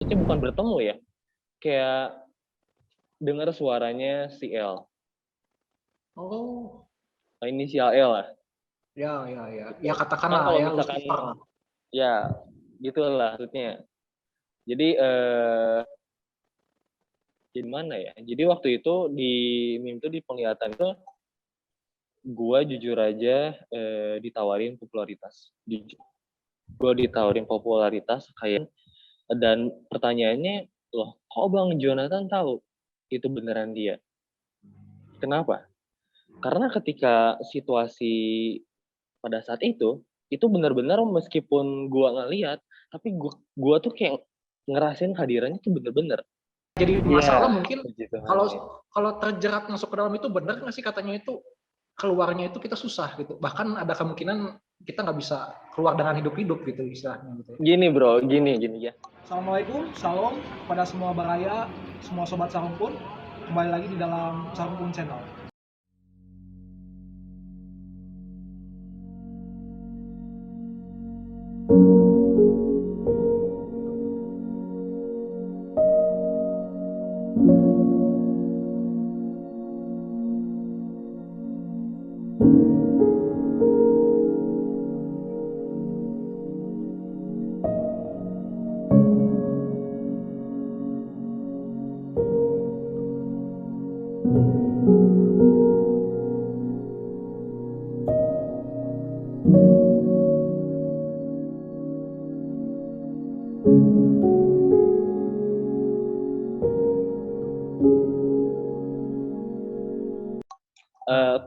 maksudnya bukan bertemu ya, kayak dengar suaranya si L. Oh. Inisial L lah. Ya. Ya Kan katakanlah kalau ya misalkan Lucifer. ya gitulah maksudnya. Jadi gimana ya? Jadi waktu itu di meme itu di penglihatan itu gua jujur aja ditawarin popularitas. Gua ditawarin popularitas kayak, dan pertanyaannya, loh kok Bang Jonathan tahu itu beneran dia? Kenapa? Karena ketika situasi pada saat itu benar-benar meskipun gua ngeliat, tapi gua tuh kayak ngerasain kehadirannya tuh bener-bener. Jadi masalah mungkin Puji Tuhan, kalau ya. kalau terjerat masuk ke dalam itu benar nggak sih katanya itu keluarnya itu kita susah gitu. Bahkan ada kemungkinan kita nggak bisa keluar dengan hidup-hidup gitu istilahnya gitu. Gini bro, gini ya. Assalamualaikum, salam kepada semua baraya, semua sobat Sarumpun. Kembali lagi di dalam Sarumpun Channel.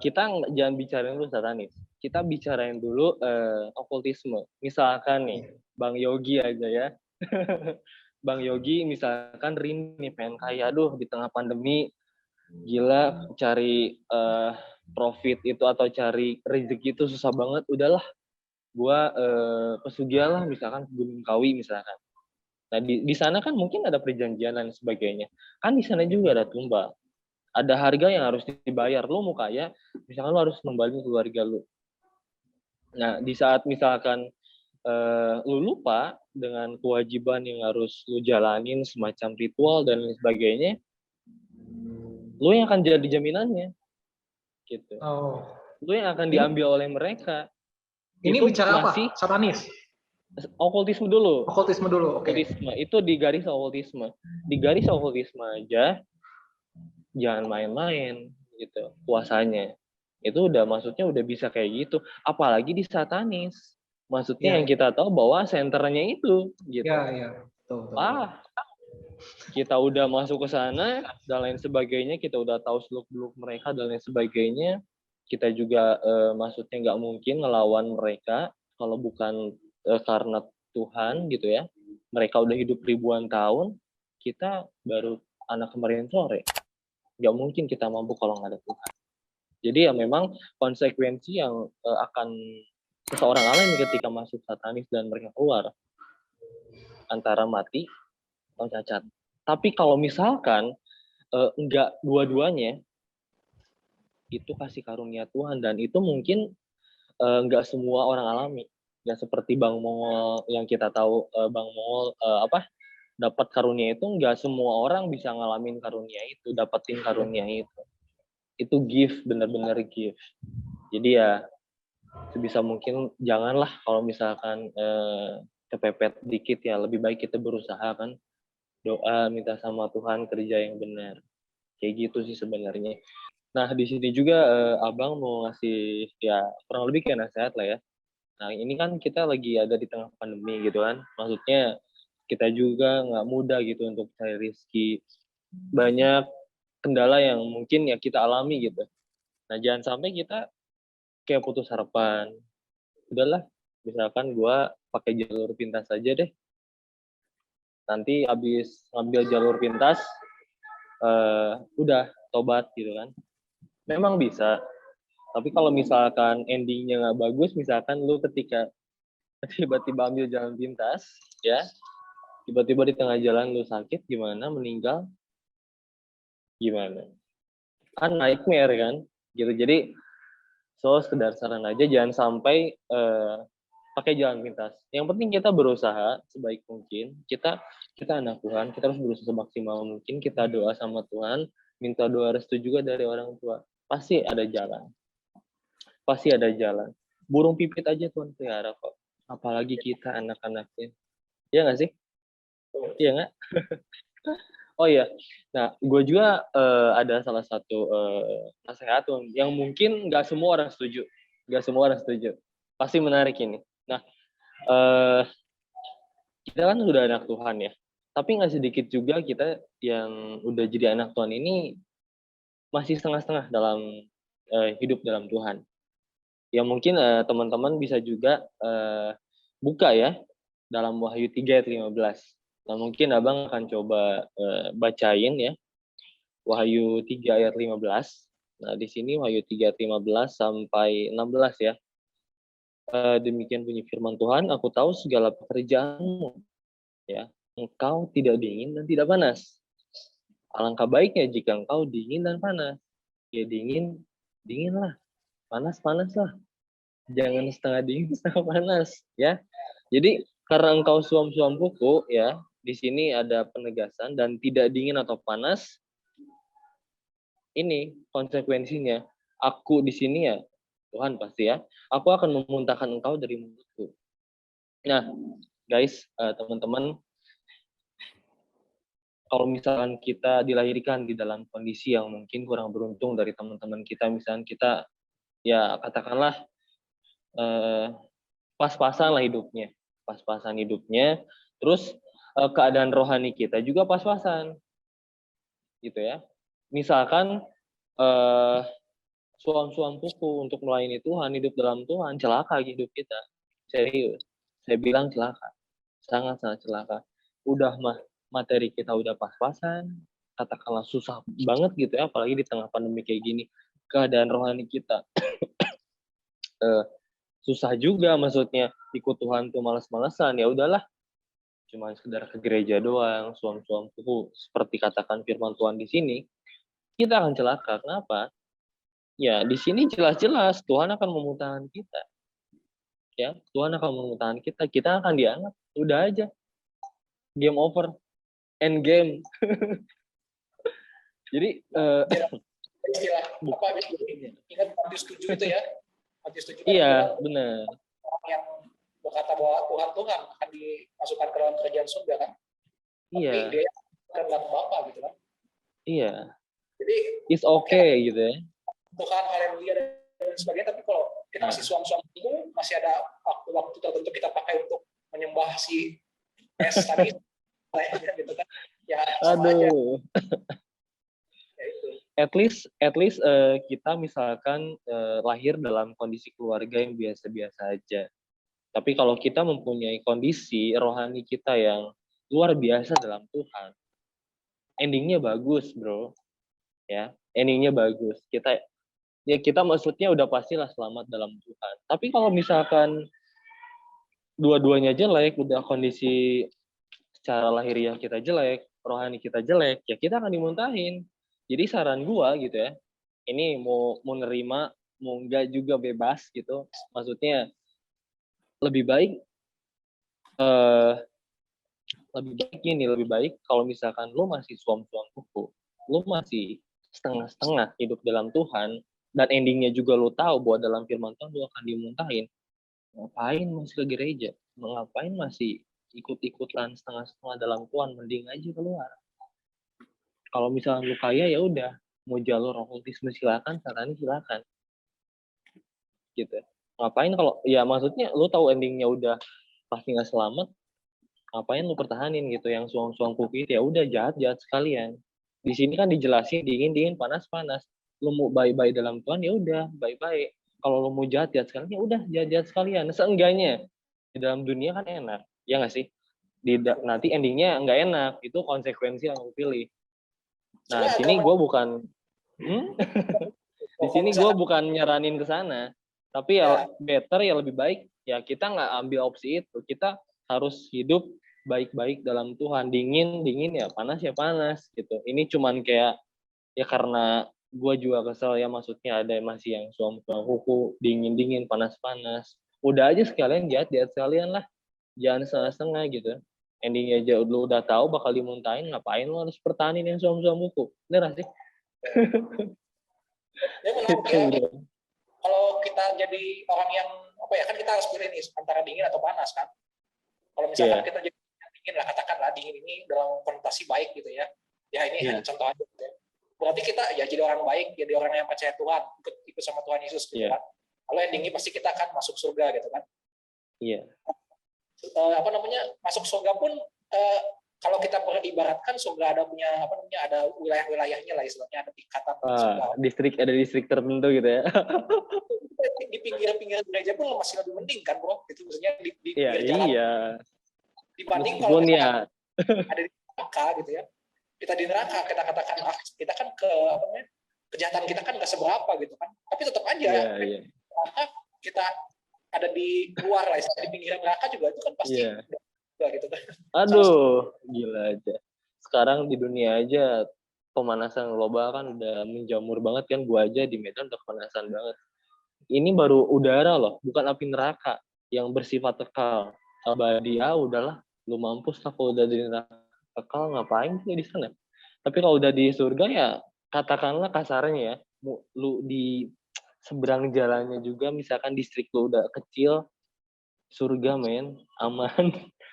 Kita jangan bicarain dulu satanis. Kita bicarain dulu okultisme. Misalkan nih, Bang Yogi aja ya. Bang Yogi misalkan rindu nih pengen kaya, aduh di tengah pandemi gila cari profit itu atau cari rezeki itu susah banget. Udahlah, gua pesugiah lah misalkan Gunung Kawi misalkan. Nah di sana kan mungkin ada perjanjian dan sebagainya. Kan di sana juga ada tumbal. Ada harga yang harus dibayar. Lu mau kaya, misalkan lu harus membantu keluarga lu. Nah, di saat misalkan lu lupa dengan kewajiban yang harus lu jalanin semacam ritual dan lain sebagainya, lu yang akan jadi jaminannya. Gitu. Oh. Lu yang akan diambil oleh mereka. Ini itu bicara masih apa? Satanis. Okultisme dulu. Okultisme dulu, oke. Okultisme itu di garis okultisme. Di garis okultisme aja jangan main-main gitu puasanya. Itu udah maksudnya udah bisa kayak gitu. Apalagi di satanis. Maksudnya yang kita tahu bahwa senternya itu gitu. Ya. Betul. Kita udah masuk ke sana dan lain sebagainya, kita udah tahu seluk-beluk mereka dan lain sebagainya. Kita juga maksudnya nggak mungkin ngelawan mereka kalau bukan karena Tuhan gitu ya. Mereka udah hidup ribuan tahun, kita baru anak kemarin sore. Nggak mungkin kita mampu kalau nggak ada Tuhan. Jadi ya memang konsekuensi yang akan seseorang alami ketika masuk satanis dan mereka keluar antara mati atau cacat. Tapi kalau misalkan enggak dua-duanya, itu kasih karunia Tuhan dan itu mungkin enggak semua orang alami. Enggak seperti Bang Mongol yang kita tahu Bang Mongol dapat karunia itu, enggak semua orang bisa ngalamin karunia itu, dapetin karunia itu. Itu gift, benar-benar gift. Jadi ya sebisa mungkin janganlah kalau misalkan kepepet dikit ya, lebih baik kita berusaha kan, doa minta sama Tuhan kerja yang benar, kayak gitu sih sebenarnya. Nah di sini juga abang mau ngasih ya kurang lebih kayak nasihat lah ya. Nah ini kan kita lagi ada di tengah pandemi gitu kan, maksudnya kita juga nggak mudah gitu untuk cari rezeki, banyak kendala yang mungkin ya kita alami gitu. Nah jangan sampai kita kayak putus harapan. Udahlah, misalkan gue pakai jalur pintas aja deh. Nanti abis ngambil jalur pintas, udah tobat gitu kan. Memang bisa. Tapi kalau misalkan endingnya nggak bagus, misalkan lu ketika tiba-tiba ambil jalan pintas, ya, tiba-tiba di tengah jalan lu sakit, gimana, meninggal, gimana? Kan nightmare kan, gitu. Jadi, sekedar saran aja, jangan sampai pakai jalan pintas. Yang penting kita berusaha sebaik mungkin. Kita anak Tuhan, kita harus berusaha semaksimal mungkin. Kita doa sama Tuhan, minta doa restu juga dari orang tua. Pasti ada jalan. Pasti ada jalan. Burung pipit aja Tuhan pelihara kok. Apalagi kita anak-anaknya. Iya nggak sih? Iya nggak? Oh iya. Nah, gue juga ada salah satu nasihat yang mungkin nggak semua orang setuju. Nggak semua orang setuju. Pasti menarik ini. Nah, kita kan udah anak Tuhan ya. Tapi nggak sedikit juga kita yang udah jadi anak Tuhan ini masih setengah-setengah dalam hidup dalam Tuhan. Ya mungkin teman-teman bisa juga buka ya dalam Wahyu 3 ayat 15. Nah mungkin abang akan coba bacain ya Wahyu 3 ayat 15. Nah di sini Wahyu 3 ayat 15 sampai 16 ya. Demikian bunyi firman Tuhan, aku tahu segala pekerjaanmu ya. Engkau tidak dingin dan tidak panas. Alangkah baiknya jika engkau dingin dan panas. Ya dinginlah. Panas lah. Jangan setengah dingin, setengah panas ya. Jadi karena engkau suam-suam kuku ya, di sini ada penegasan dan tidak dingin atau panas. Ini konsekuensinya. Aku di sini ya, Tuhan pasti ya. Aku akan memuntahkan engkau dari mulutku. Nah, guys, teman-teman, kalau misalkan kita dilahirkan di dalam kondisi yang mungkin kurang beruntung dari teman-teman kita, misalkan kita ya katakanlah pas-pasan lah hidupnya, pas-pasan hidupnya, terus keadaan rohani kita juga pas-pasan, gitu ya. Misalkan suam-suam kuku untuk melayani Tuhan, hidup dalam Tuhan, celaka hidup kita, serius. Saya bilang celaka, sangat-sangat celaka. Udah materi kita udah pas-pasan, katakanlah susah banget gitu ya, apalagi di tengah pandemi kayak gini, keadaan rohani kita susah juga, maksudnya ikut Tuhan tuh males-malesan, ya udahlah, cuma sekedar ke gereja doang, suam-suam kuku, seperti katakan firman Tuhan di sini, kita akan celaka. Kenapa? Ya di sini jelas-jelas Tuhan akan memuntahkan kita, ya Tuhan akan memuntahkan kita akan diangkat, udah aja, game over, end game. Jadi istilah apa ingat Matius 7 itu ya, Matius 7 kan iya benar, orang yang berkata bahwa Tuhan akan dimasukkan ke dalam kerajaan surga kan, iya, tapi dia akan bilang Bapa gitu kan. iya, Jadi it's okay gitu ya. Tuhan haleluya dan sebagainya, tapi kalau kita masih suam-suam itu, masih ada waktu-waktu tertentu kita pakai untuk menyembah si es tadi gitu kan, ya sama aja. Ya, itu. At least kita misalkan lahir dalam kondisi keluarga yang biasa-biasa aja. Tapi kalau kita mempunyai kondisi rohani kita yang luar biasa dalam Tuhan, endingnya bagus, bro. Ya, endingnya bagus. Kita maksudnya udah pastilah selamat dalam Tuhan. Tapi kalau misalkan dua-duanya jelek, udah kondisi secara lahiriah kita jelek, rohani kita jelek, ya kita akan dimuntahin. Jadi saran gua gitu ya, ini mau nerima, mau enggak juga bebas gitu. Maksudnya lebih baik lebih baik kalau misalkan lu masih suam-suam kuku, lu masih setengah-setengah hidup dalam Tuhan, dan endingnya juga lu tahu bahwa dalam firman Tuhan lu akan dimuntahin. Ngapain masih ke gereja? Ngapain masih ikut-ikutan setengah-setengah dalam Tuhan? Mending aja keluar. Kalau misalnya lu kaya ya udah, mau jalur okkultisme silakan, satanis silakan. Gitu. Ngapain kalau ya maksudnya lu tahu endingnya udah pasti nggak selamat, ngapain lu pertahanin gitu yang suang-suang kuku itu, ya udah jahat sekalian. Di sini kan dijelasin dingin panas. Lu mau baik-baik dalam Tuhan ya udah baik-baik. Kalau lu mau jahat sekalian ya udah jahat sekalian. Seenggaknya di dalam dunia kan enak, ya nggak sih? Nanti endingnya nggak enak, itu konsekuensi yang lu pilih. Nah, di sini gue bukan di sini gue bukan nyaranin ke sana, tapi ya better ya lebih baik ya kita nggak ambil opsi itu. Kita harus hidup baik-baik dalam Tuhan. Dingin ya panas gitu. Ini cuman kayak ya karena gue juga kesel ya, maksudnya ada masih yang suam-suam kuku, dingin panas Udah aja sekalian jahat sekalian lah. Jangan setengah-setengah gitu. Endingnya aja lu udah tahu bakal dimuntahin, ngapain lu harus pertahanin yang suam-suam buku? Bener gak sih? Ya menarik ya. Kalau kita jadi orang yang apa ya, kan kita harus pilih nih antara dingin atau panas kan. Kalau misalkan kita jadi dingin lah, katakanlah dingin ini dalam konotasi baik gitu ya. Ya ini hanya contoh aja gitu ya. Berarti kita ya jadi orang baik, jadi orang yang percaya Tuhan, ikut sama Tuhan Yesus gitu kan. Kalau yang dingin pasti kita akan masuk surga gitu kan. Iya. Masuk surga pun kalau kita beribaratkan surga ada punya ada wilayah-wilayahnya lah, istilahnya ada tingkatan surga. Distrik tertentu gitu ya. Di pinggir-pinggir gereja pun masih lebih mending kan, bro. Itu maksudnya di pinggir jalan. Iya. Dibanding kalau kita ada di neraka gitu ya. Kita di neraka, kita katakan kita kan kejahatan kita kan nggak seberapa gitu kan. Tapi tetap aja kita ada di luar lah, di pinggir neraka juga itu kan pasti gitu kan. Aduh, gila aja. Sekarang di dunia aja pemanasan global kan udah menjamur banget kan. Gua aja di Medan udah pemanasan banget. Ini baru udara loh, bukan api neraka yang bersifat kekal. Abadi udahlah, lu mampus lah kalau udah di neraka kekal, ngapain sih di sana? Tapi kalau udah di surga ya katakanlah kasarnya ya, lu di seberang jalannya juga misalkan distrik lu udah kecil, surga men, aman.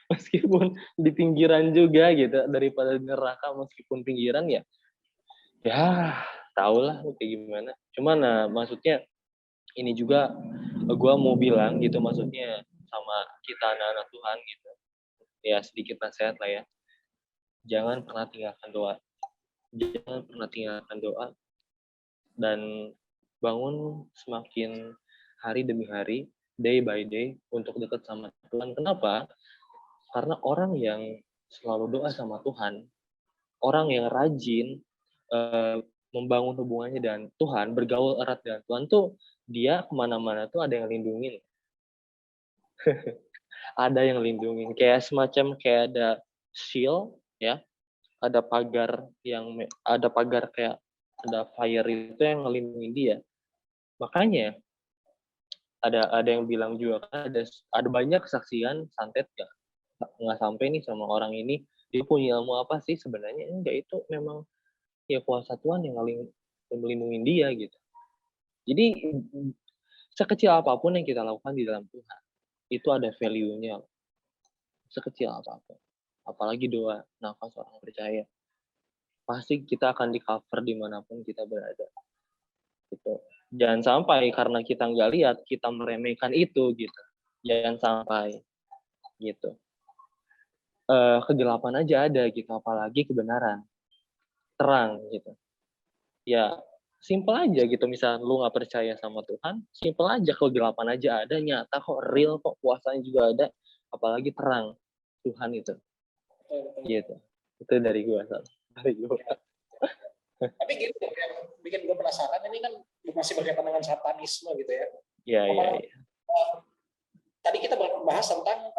Meskipun di pinggiran juga gitu, daripada di neraka meskipun pinggiran ya tau lah kayak gimana. Cuman maksudnya ini juga gue mau bilang gitu, maksudnya sama kita anak-anak Tuhan gitu ya, sedikit nasihat lah ya, jangan pernah tinggalkan doa dan bangun semakin hari demi hari, day by day untuk dekat sama Tuhan. Kenapa? Karena orang yang selalu doa sama Tuhan, orang yang rajin membangun hubungannya dengan Tuhan, bergaul erat dengan Tuhan tuh, dia kemana-mana tuh ada yang lindungin. Ada yang lindungin. Kayak semacam kayak ada shield, ya. Ada pagar kayak ada fire itu yang ngelindungin dia. Makanya ada yang bilang juga kan ada banyak kesaksian santet nggak sampai nih sama orang ini, dia punya ilmu apa sih sebenarnya? Enggak, itu memang ya kuasa Tuhan yang melindungi dia gitu. Jadi sekecil apapun yang kita lakukan di dalam Tuhan, itu ada value-nya. Sekecil apapun. Apalagi doa, nafas orang percaya. Pasti kita akan di-cover dimanapun kita berada. Gitu. Jangan sampai karena kita nggak lihat, kita meremehkan itu gitu. Jangan sampai gitu. Kegelapan aja ada gitu, apalagi kebenaran. Terang gitu. Ya, simple aja gitu. Misalnya lu nggak percaya sama Tuhan, simple aja, kegelapan aja ada, nyata kok, real kok, kuasanya juga ada, apalagi terang Tuhan itu. Gitu. Itu dari gua. Tapi gitu yang bikin gue penasaran, ini kan masih berkaitan dengan satanisme gitu ya. Iya. Tadi kita bahas tentang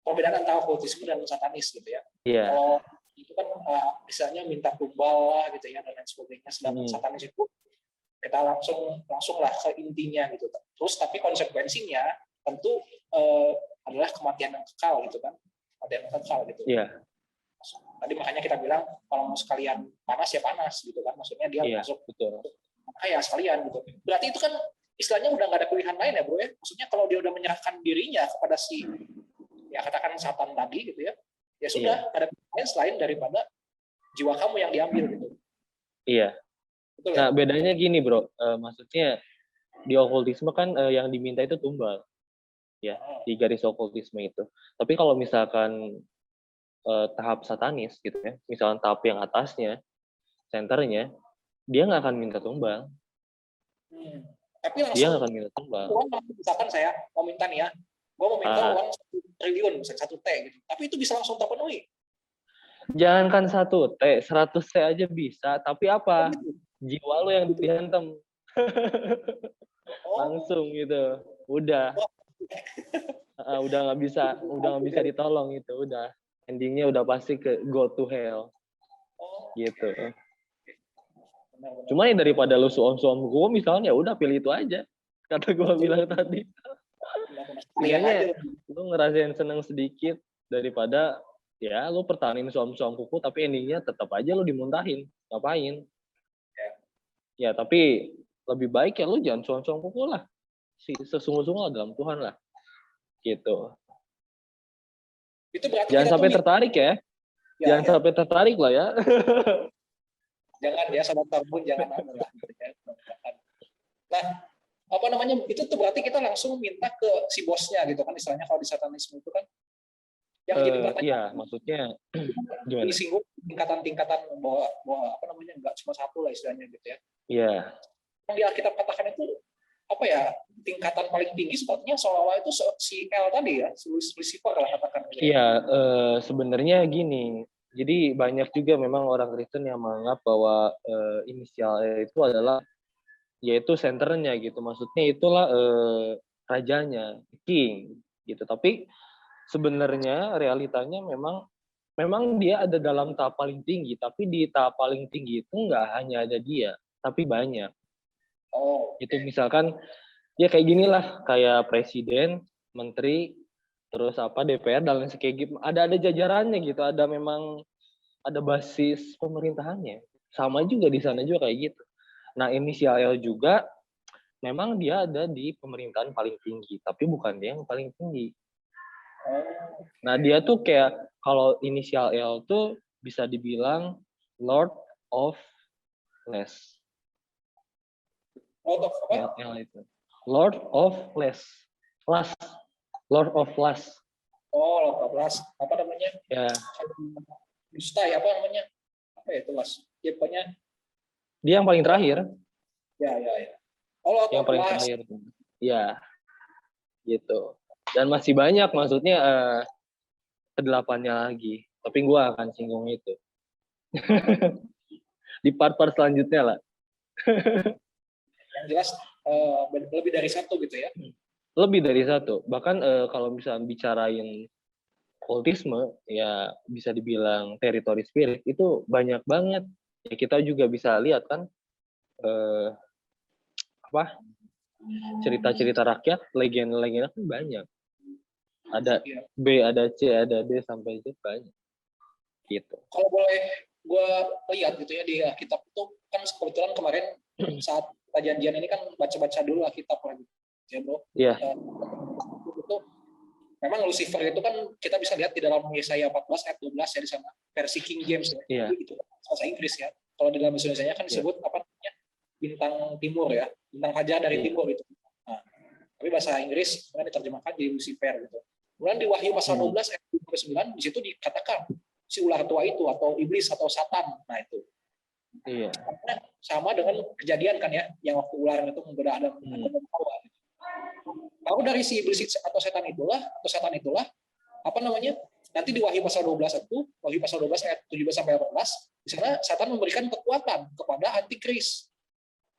perbedaan antara okkultisme dan satanis gitu ya. Iya. Kalau itu kan misalnya minta tumbal lah gitu ya dan lain sebagainya. Sedangkan satanis itu kita langsung lah ke intinya gitu. Terus tapi konsekuensinya tentu adalah kematian yang kekal gitu kan. Kematian yang kekal gitu. Iya. Tadi makanya kita bilang kalau mau sekalian panas ya panas gitu kan. Maksudnya dia masuk betul. Ya sekalian gitu. Berarti itu kan istilahnya udah nggak ada pilihan lain ya bro ya. Maksudnya kalau dia udah menyerahkan dirinya kepada si ya katakan Satan tadi gitu ya. Ya sudah, ada pilihan lain selain daripada jiwa kamu yang diambil gitu. Iya. Betul, nah, bedanya gini bro, maksudnya di okkultisme kan yang diminta itu tumbal, ya, di garis okkultisme itu. Tapi kalau misalkan tahap satanis gitu ya, misalkan tahap yang atasnya, senternya, dia nggak akan minta tumbal. Tapi langsung, dia nggak akan minta tumbal. Misalkan saya mau minta nih ya, gue mau minta uang 1 triliun, misalnya 1 T gitu. Tapi itu bisa langsung terpenuhi. Jangankan 1 T, 100 T aja bisa. Tapi apa? Jiwa lo yang dihantam. Langsung gitu. Udah. Udah nggak bisa ditolong itu. Udah. Endingnya udah pasti ke go to hell. Gitu. Cuma ya daripada lu suam-suam gue misalnya, udah pilih itu aja. Kata gue bilang tadi. Setidaknya lu ngerasain seneng sedikit daripada ya lu pertahanin suam-suam kuku tapi endingnya tetap aja lu dimuntahin. Ngapain? Ya tapi lebih baik ya lu jangan suam-suam kuku lah. Sesungguh-sungguh dalam Tuhan lah. Gitu. Itu berarti jangan sampai tertarik ya. Jangan sampai tertarik lah ya. Jangan ya, sobat Tarbun, jangan lah. Nah, apa namanya, itu tuh berarti kita langsung minta ke si bosnya gitu kan, istilahnya kalau di satanisme itu kan. Yang jadi pertanyaan. Iya, maksudnya gimana? Disinggung tingkatan-tingkatan bahwa apa namanya, nggak cuma satu lah istilahnya gitu ya. Iya. Yang di Alkitab katakan itu apa ya, tingkatan paling tinggi sepertinya seolah-olah itu si L tadi ya, si Lucifer lah katakan. Iya, sebenarnya gini. Jadi banyak juga memang orang Kristen yang menganggap bahwa inisial E itu adalah yaitu senternya gitu. Maksudnya itulah rajanya, king gitu. Tapi sebenarnya realitanya memang dia ada dalam tahap paling tinggi, tapi di tahap paling tinggi itu nggak hanya ada dia, tapi banyak. Itu misalkan ya kayak ginilah, kayak presiden, menteri, terus DPR dan lain sebagainya, ada jajarannya gitu, ada basis pemerintahannya. Sama juga di sana juga kayak gitu. Nah, inisial L juga memang dia ada di pemerintahan paling tinggi, tapi bukan dia yang paling tinggi. Nah, dia tuh kayak kalau inisial L tuh bisa dibilang Lord of Less. Lord of apa? L itu. Lord of Less. Lord of Less. Oh, Lord of Less. Apa namanya? Ya. Dustai, apa namanya? Apa ya itu, Mas? Ya, pokoknya dia yang paling terakhir. Ya. Oh, Lord yang of paling Less. terakhir. Ya. Gitu. Dan masih banyak, maksudnya ke-8-nya lagi. Tapi gue akan singgung itu. Di part-part selanjutnya lah. Yang jelas lebih dari satu gitu ya. Lebih dari satu. Bahkan kalau misalnya bicarain kultisme, ya bisa dibilang teritori spirit, itu banyak banget. Ya, kita juga bisa lihat kan cerita-cerita rakyat, legenda-legenda kan banyak. Ada B, ada C, ada D sampai Z banyak. Gitu. Kalau boleh gue lihat gitu ya di kitab itu kan kebetulan kemarin saat janjian ini kan baca-baca dulu lah kitab lagi ya bro. Iya. Itu memang Lucifer itu kan kita bisa lihat di dalam Yesaya 14 ayat 12 ya di sana versi King James ya. Iya. Jadi gitu bahasa Inggris ya. Kalau di dalam bahasa Indonesia kan disebut apa namanya bintang timur ya, bintang fajar dari timur gitu. Nah, tapi bahasa Inggris kan diterjemahkan jadi Lucifer gitu. Kemudian di Wahyu pasal 12 ayat 29 di situ dikatakan si ular tua itu atau iblis atau satan. Nah itu. Iya. Karena sama dengan kejadian kan ya, yang waktu ular itu menggoda Adam dan Hawa. Lalu dari si iblis atau setan itulah apa namanya? Nanti di Wahyu pasal 12 itu, Wahyu pasal 12 ayat 17 sampai 18, di sana setan memberikan kekuatan kepada antikris.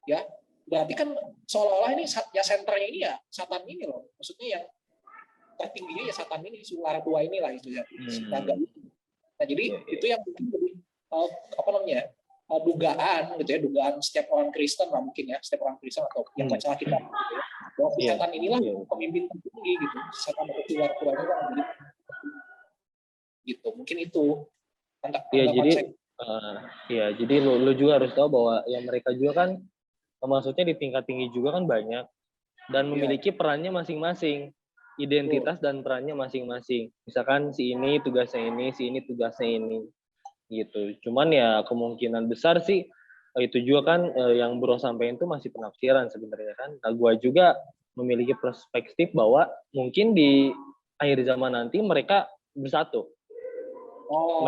Ya. Berarti kan seolah-olah ini ya senternya ini ya satan ini loh. Maksudnya yang tertingginya ya satan ini, si ular tua inilah itu ya. Nah, jadi itu yang mungkin apa namanya? Dugaan gitu ya, dugaan setiap orang Kristen lah mungkin ya, setiap orang Kristen atau yang baca Alkitab gitu ya. Bahwa setan inilah pemimpin tertinggi gitu. Setan atau ular tua itu kan gitu. Mungkin itu. Iya, jadi lu juga harus tahu bahwa ya mereka juga kan maksudnya di tingkat tinggi juga kan banyak dan memiliki perannya masing-masing. Identitas dan perannya masing-masing. Misalkan si ini tugasnya ini, si ini tugasnya ini. Gitu. Cuman ya kemungkinan besar sih itu juga kan yang Bro sampaikan itu masih penafsiran sebenarnya kan. Nah, gua juga memiliki perspektif bahwa mungkin di akhir zaman nanti mereka bersatu.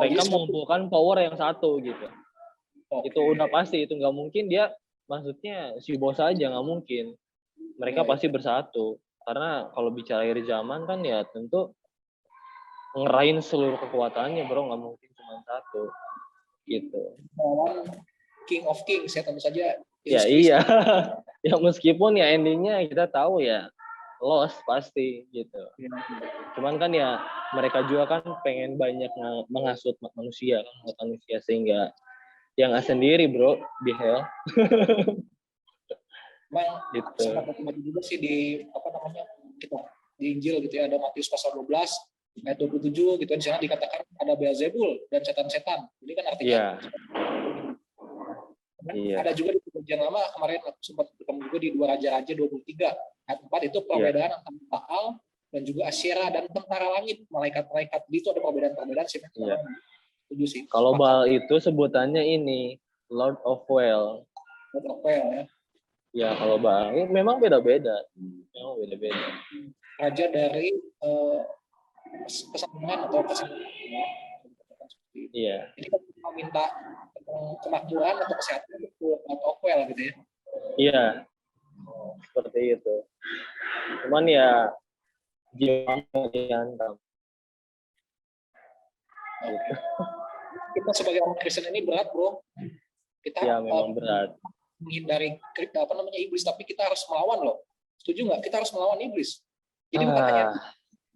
Mereka mengumpulkan power yang satu gitu. Itu udah pasti, itu nggak mungkin dia maksudnya si bos aja, nggak mungkin. Mereka pasti bersatu. Karena kalau bicara akhir zaman kan ya tentu ngerahin seluruh kekuatannya bro, nggak mungkin cuma satu gitu. King of Kings ya tentu saja. Ya iya. Ya meskipun ya endingnya kita tahu ya loss pasti gitu. Cuman kan ya mereka juga kan pengen banyak menghasut manusia sehingga yang nggak sendiri bro di hell. Memang gitu. Sempat juga sih di apa namanya di Injil gitu ya, ada Matius pasal 12 ayat 27 gitu, di sana dikatakan ada Beelzebul dan setan-setan. Jadi kan artinya ada juga di perjanjian lama kemarin aku sempat ketemu juga di 2 Raja-Raja 23 ayat 4 itu perbedaan antara Baal dan juga Asyera dan tentara langit, malaikat-malaikat itu ada perbedaan-perbedaan sih. Setuju sih. Kalau Baal itu sebutannya ini Lord of Well. Lord of Well ya. Ya, kalau Baal ini memang beda-beda. Memang beda-beda. Raja dari kesenangan atau kesehatan. Iya. Jadi kalau kita minta kemakmuran atau kesehatan itu Lord of Well gitu ya. Iya. Seperti itu. Cuman ya jiwa dihantam. Gitu. Kita sebagai orang Kristen ini berat, bro. Kita ya memang berat. Menghindari iblis, tapi kita harus melawan loh. Setuju nggak? Kita harus melawan iblis. Jadi bukan hanya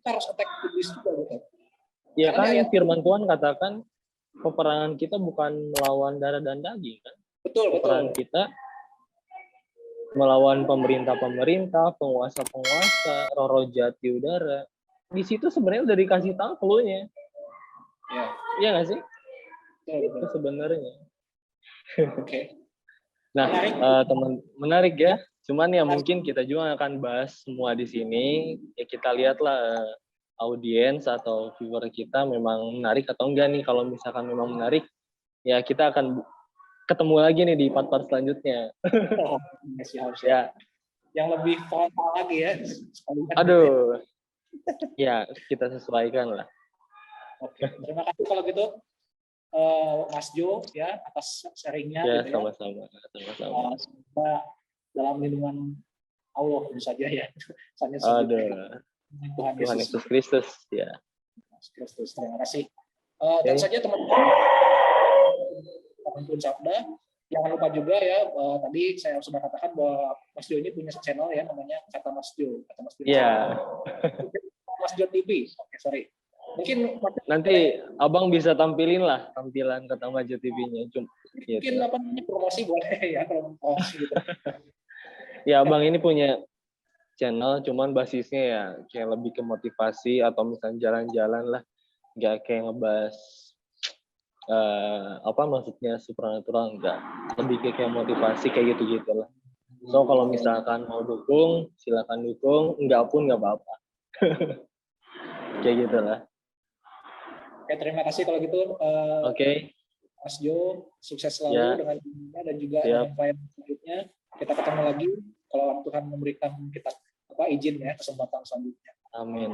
kita harus attack iblis juga gitu. Ya kan firman Tuhan katakan peperangan kita bukan melawan darah dan daging kan? Betul. Peperangan kita melawan pemerintah-pemerintah, penguasa-penguasa, roh-roh jahat di udara. Di situ sebenarnya udah dikasih tahu clue-nya. Ya. Iya nggak sih? Betul. Itu sebenarnya. Oke. Nah, teman menarik ya. Cuman ya mungkin kita juga akan bahas semua di sini. Ya kita lihatlah audiens atau viewer kita memang menarik atau enggak nih. Kalau misalkan memang menarik, ya kita akan ketemu lagi nih di part-part selanjutnya. Siap. Ya. Yang lebih frontal lagi ya. Aduh. Ya, kita sesuaikan lah. Oke, terima kasih kalau gitu Mas Jo ya atas sharingnya. Ya, gitu sama-sama. Semoga dalam lindungan Allah tentu saja ya. Tuhan Yesus Kristus ya. Kristus, terima kasih. Dan saja teman-teman Sabda, jangan lupa juga ya tadi saya sudah katakan bahwa Mas Jo ini punya channel ya namanya Kata Mas Jo. Iya. Mas Jo TV. Oke, sorry. Mungkin nanti abang bisa tampilin lah tampilan Kata Mas Jo TV-nya. Mungkin apa namanya promosi boleh ya kalau promosi gitu. Ya abang ini punya channel, cuman basisnya ya kayak lebih ke motivasi atau misalnya jalan-jalan lah, nggak kayak ngebahas apa maksudnya supernatural, enggak, lebih kayak motivasi kayak gitu lah. So kalau misalkan mau dukung silakan dukung, enggak pun nggak apa-apa. Kayak gitulah. Oke, terima kasih kalau gitu. Oke. Mas Jo, sukses selalu dengan dunia dan juga dengan klien selanjutnya. Kita ketemu lagi kalau Tuhan memberikan kita izin ya kesempatan selanjutnya. Amin.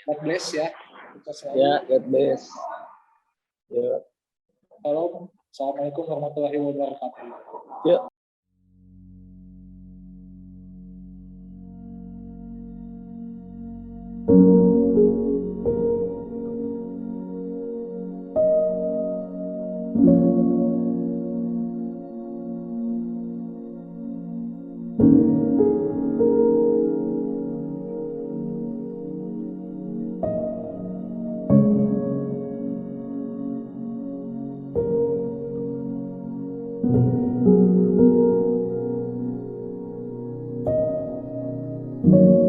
God bless ya. Ya, God bless. Ya. Halo, assalamualaikum warahmatullahi wabarakatuh. Ya. Thank you.